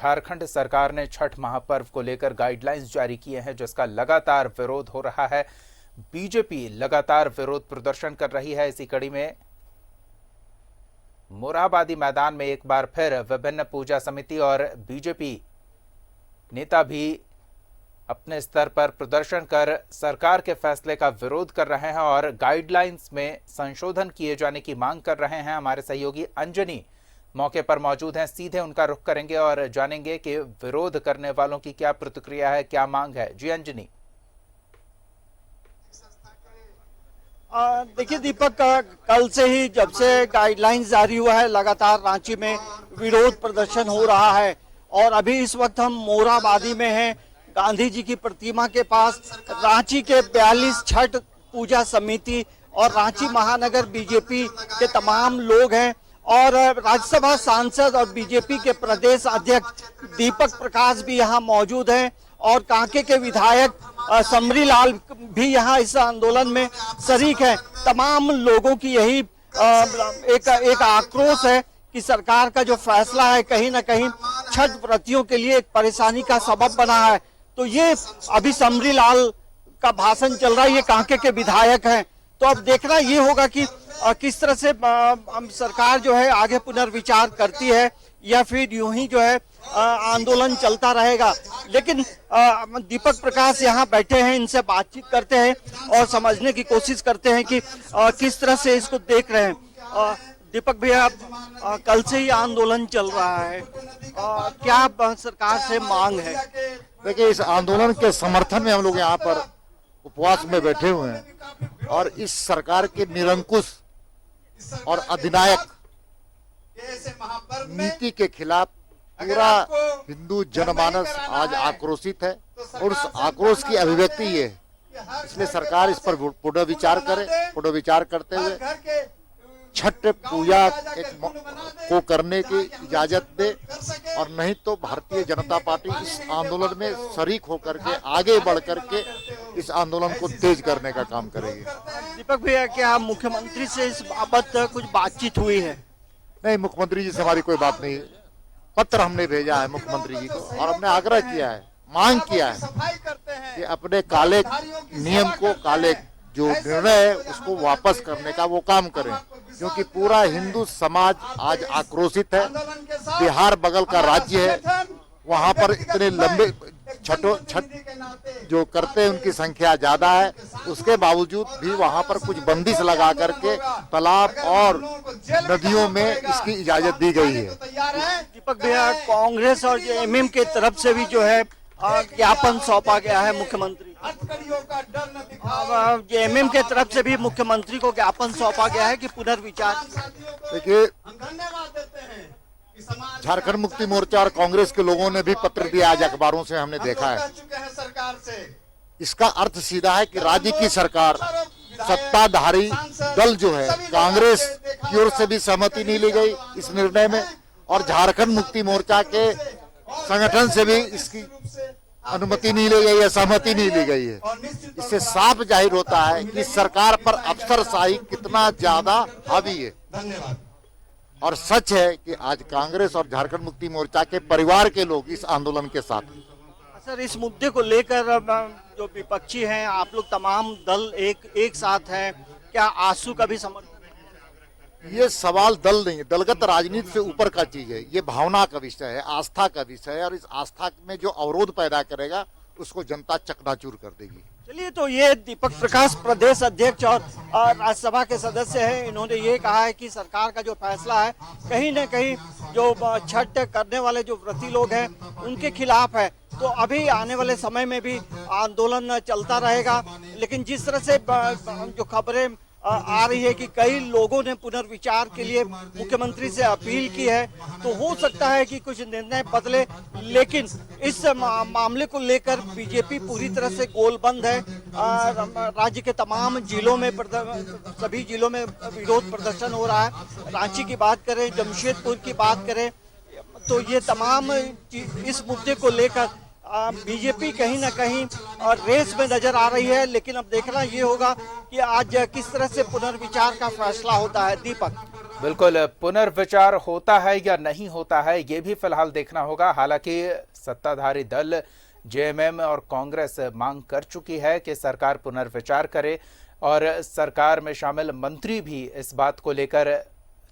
झारखंड सरकार ने छठ महापर्व को लेकर गाइडलाइंस जारी किए हैं, जिसका लगातार विरोध हो रहा है। बीजेपी लगातार विरोध प्रदर्शन कर रही है। इसी कड़ी में मोरहाबादी मैदान में एक बार फिर विभिन्न पूजा समिति और बीजेपी नेता भी अपने स्तर पर प्रदर्शन कर सरकार के फैसले का विरोध कर रहे हैं और गाइडलाइंस में संशोधन किए जाने की मांग कर रहे हैं। हमारे सहयोगी अंजनी मौके पर मौजूद हैं, सीधे उनका रुख करेंगे और जानेंगे कि विरोध करने वालों की क्या प्रतिक्रिया है, क्या मांग है। जी अंजनी। देखिए दीपक, कल से ही जब से गाइडलाइंस जारी हुआ है, लगातार रांची में विरोध प्रदर्शन हो रहा है और अभी इस वक्त हम मोरहाबादी में हैं, गांधी जी की प्रतिमा के पास। रांची के 42 छठ पूजा समिति और रांची महानगर बीजेपी के तमाम लोग हैं और राज्यसभा सांसद और बीजेपी के प्रदेश अध्यक्ष दीपक प्रकाश भी यहाँ मौजूद हैं और कांके के विधायक समरी लाल भी यहाँ इस आंदोलन में शरीक है। तमाम लोगों की यही एक आक्रोश है कि सरकार का जो फैसला है कहीं ना कहीं छठ व्रतियों के लिए एक परेशानी का सबब बना है। तो ये अभी समरी लाल का भाषण चल रहा है, ये कांके के विधायक हैं। तो अब देखना ये होगा कि किस तरह से सरकार जो है आगे पुनर्विचार करती है या फिर यूं ही जो है आंदोलन चलता रहेगा। लेकिन दीपक प्रकाश यहाँ बैठे हैं, इनसे बातचीत करते हैं और समझने की कोशिश करते हैं कि किस तरह से इसको देख रहे हैं। दीपक भैया, कल से ही आंदोलन चल रहा है, क्या सरकार से मांग है? देखिए, इस आंदोलन के समर्थन में हम लोग यहाँ पर उपवास में बैठे हुए हैं और इस सरकार के निरंकुश और अधिनायक नीति के खिलाफ पूरा हिंदू जनमानस आज आक्रोशित है और उस आक्रोश की अभिव्यक्ति ये है। इसलिए सरकार इस पर पुनर्विचार करे, पुनर्विचार करते हुए छठ पूजा को करने की इजाजत दे और नहीं तो भारतीय जनता पार्टी इस आंदोलन में शरीक होकर के आगे बढ़ करके इस आंदोलन को तेज करने का काम करेगी। दीपक भैया, क्या मुख्यमंत्री से इस बाबत कुछ बातचीत हुई है? नहीं, मुख्यमंत्री जी से हमारी कोई बात नहीं। पत्र हमने भेजा है मुख्यमंत्री जी को और हमने आग्रह किया है, मांग किया है कि अपने काले नियम को, काले जो निर्णय है उसको वापस करने का वो काम करें, क्योंकि पूरा हिंदू समाज आज आक्रोशित है। बिहार बगल का राज्य है, वहां पर इतने लंबे छठ जो करते हैं उनकी संख्या ज्यादा है, उसके बावजूद भी वहां पर कुछ बंदिश लगा करके तालाब और नदियों में इसकी इजाजत दी गई है। दीपक भैया, कांग्रेस और जेएमएम के तरफ से भी जो है ज्ञापन सौंपा गया है मुख्यमंत्री। जेएमएम के तरफ से भी मुख्यमंत्री को ज्ञापन सौंपा गया है कि पुनर्विचार। देखिए, झारखंड मुक्ति मोर्चा और कांग्रेस के लोगों ने भी पत्र दिया, आज अखबारों से हमने देखा है। इसका अर्थ सीधा है कि राज्य की सरकार, सत्ताधारी दल जो है, कांग्रेस की ओर से भी सहमति नहीं ली गई इस निर्णय में और झारखंड मुक्ति मोर्चा के संगठन से भी इसकी अनुमति नहीं ली गई है, सहमति नहीं ली गई है। इससे साफ जाहिर होता है कि सरकार पर अफसरशाही कितना ज्यादा हावी है। और सच है कि आज कांग्रेस और झारखंड मुक्ति मोर्चा के परिवार के लोग इस आंदोलन के साथ। सर, इस मुद्दे को लेकर जो विपक्षी हैं, आप लोग तमाम दल एक साथ हैं, क्या आंसू का भी समर्थन? ये सवाल दल नहीं है, दलगत राजनीति से ऊपर का चीज है। ये भावना का विषय है, आस्था का विषय है और इस आस्था में जो अवरोध पैदा करेगा उसको जनता चकनाचूर कर देगी। चलिए, तो ये दीपक प्रकाश प्रदेश अध्यक्ष और राज्यसभा के सदस्य हैं। इन्होंने ये कहा है कि सरकार का जो फैसला है कहीं न कहीं जो छठ करने वाले जो व्रती लोग हैं उनके खिलाफ है। तो अभी आने वाले समय में भी आंदोलन चलता रहेगा। लेकिन जिस तरह से जो खबरें आ रही है कि कई लोगों ने पुनर्विचार के लिए मुख्यमंत्री से अपील की है, तो हो सकता है कि कुछ निर्णय बदले। लेकिन इस मामले को लेकर बीजेपी पूरी तरह से गोलबंद है। राज्य के तमाम जिलों में, सभी जिलों में विरोध प्रदर्शन हो रहा है। रांची की बात करें, जमशेदपुर की बात करें, तो ये तमाम इस मुद्दे को लेकर बीजेपी कहीं ना कहीं रेस में नजर आ रही है। लेकिन अब देखना ये होगा कि आज किस तरह से पुनर्विचार का फैसला होता है। दीपक। बिल्कुल, पुनर्विचार होता है या नहीं होता है ये भी फिलहाल देखना होगा। हालांकि सत्ताधारी दल जेएमएम और कांग्रेस मांग कर चुकी है कि सरकार पुनर्विचार करे और सरकार में शामिल मंत्री भी इस बात को लेकर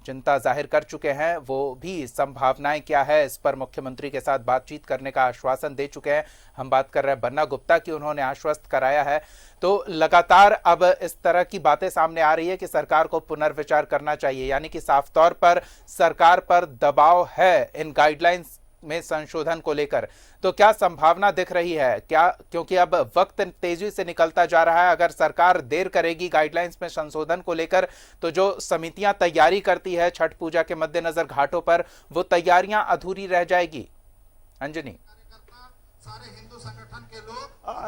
चिंता जाहिर कर चुके हैं। वो भी संभावनाएं क्या है इस पर मुख्यमंत्री के साथ बातचीत करने का आश्वासन दे चुके हैं। हम बात कर रहे हैं बन्ना गुप्ता की, उन्होंने आश्वस्त कराया है। तो लगातार अब इस तरह की बातें सामने आ रही है कि सरकार को पुनर्विचार करना चाहिए, यानी कि साफ तौर पर सरकार पर दबाव है इन गाइडलाइंस में संशोधन को लेकर। तो क्या संभावना दिख रही है क्या, क्योंकि अब वक्त तेजी से निकलता जा रहा है, अगर सरकार देर करेगी गाइडलाइंस में संशोधन को लेकर तो जो समितियां तैयारी करती है छठ पूजा के मद्देनजर घाटों पर, वो तैयारियां अधूरी रह जाएगी। अंजनी,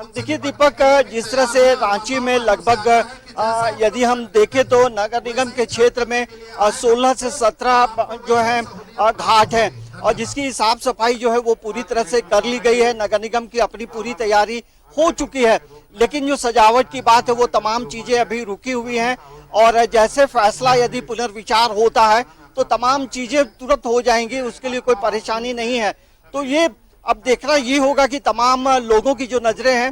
देखिए दीपक, जिस तरह से रांची में लगभग यदि हम देखें तो नगर निगम के क्षेत्र में 16 से 17 जो है घाट हैं और जिसकी साफ सफाई जो है वो पूरी तरह से कर ली गई है। नगर निगम की अपनी पूरी तैयारी हो चुकी है, लेकिन जो सजावट की बात है वो तमाम चीजें अभी रुकी हुई हैं और जैसे फैसला यदि पुनर्विचार होता है तो तमाम चीजें तुरंत हो जाएंगी, उसके लिए कोई परेशानी नहीं है। तो ये अब देखना ये होगा कि तमाम लोगों की जो नजरें हैं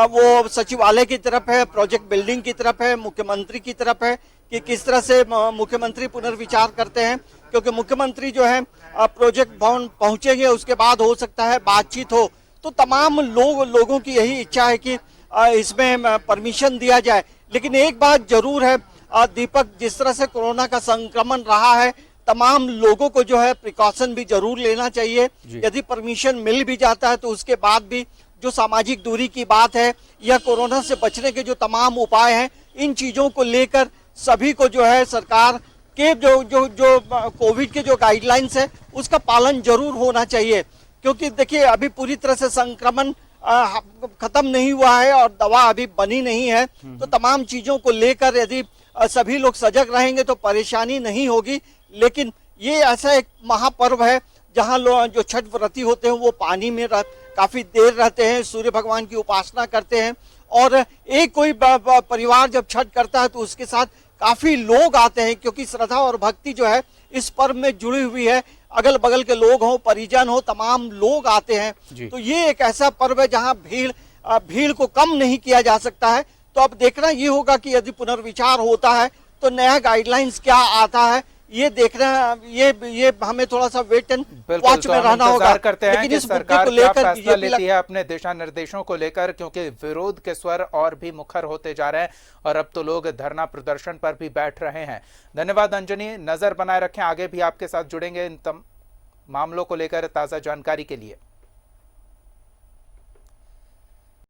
वो सचिवालय की तरफ है, प्रोजेक्ट बिल्डिंग की तरफ है, मुख्यमंत्री की तरफ है कि किस तरह से मुख्यमंत्री पुनर्विचार करते हैं, क्योंकि मुख्यमंत्री जो है प्रोजेक्ट भवन पहुंचेंगे, उसके बाद हो सकता है बातचीत हो। तो तमाम लोगों की यही इच्छा है कि इसमें परमिशन दिया जाए। लेकिन एक बात जरूर है दीपक, जिस तरह से कोरोना का संक्रमण रहा है, तमाम लोगों को जो है प्रिकॉशन भी जरूर लेना चाहिए। यदि परमिशन मिल भी जाता है तो उसके बाद भी जो सामाजिक दूरी की बात है या कोरोना से बचने के जो तमाम उपाय हैं, इन चीजों को लेकर सभी को जो है सरकार के जो कोविड के जो गाइडलाइंस है उसका पालन जरूर होना चाहिए। क्योंकि देखिए अभी पूरी तरह से संक्रमण खत्म नहीं हुआ है और दवा अभी बनी नहीं है, तो तमाम चीजों को लेकर यदि सभी लोग सजग रहेंगे तो परेशानी नहीं होगी। लेकिन ये ऐसा एक महापर्व है जहाँ लोग जो छठ व्रती होते हैं वो पानी में काफी देर रहते हैं, सूर्य भगवान की उपासना करते हैं और एक कोई परिवार जब छठ करता है तो उसके साथ काफी लोग आते हैं, क्योंकि श्रद्धा और भक्ति जो है इस पर्व में जुड़ी हुई है। अगल बगल के लोग हो, परिजन हो, तमाम लोग आते हैं। तो ये एक ऐसा पर्व है जहाँ भीड़ को कम नहीं किया जा सकता है। तो अब देखना ये होगा कि यदि पुनर्विचार होता है तो नया गाइडलाइंस क्या आता है, ये देखना, ये हमें थोड़ा सा वेट एंड वॉच में रहना होगा। करते हैं कि सरकार क्या फैसला लेती है अपने दिशा निर्देशों को लेकर, क्योंकि विरोध के स्वर और भी मुखर होते जा रहे हैं और अब तो लोग धरना प्रदर्शन पर भी बैठ रहे हैं। धन्यवाद अंजनी, नजर बनाए रखें, आगे भी आपके साथ जुड़ेंगे इन मामलों को लेकर ताजा जानकारी के लिए।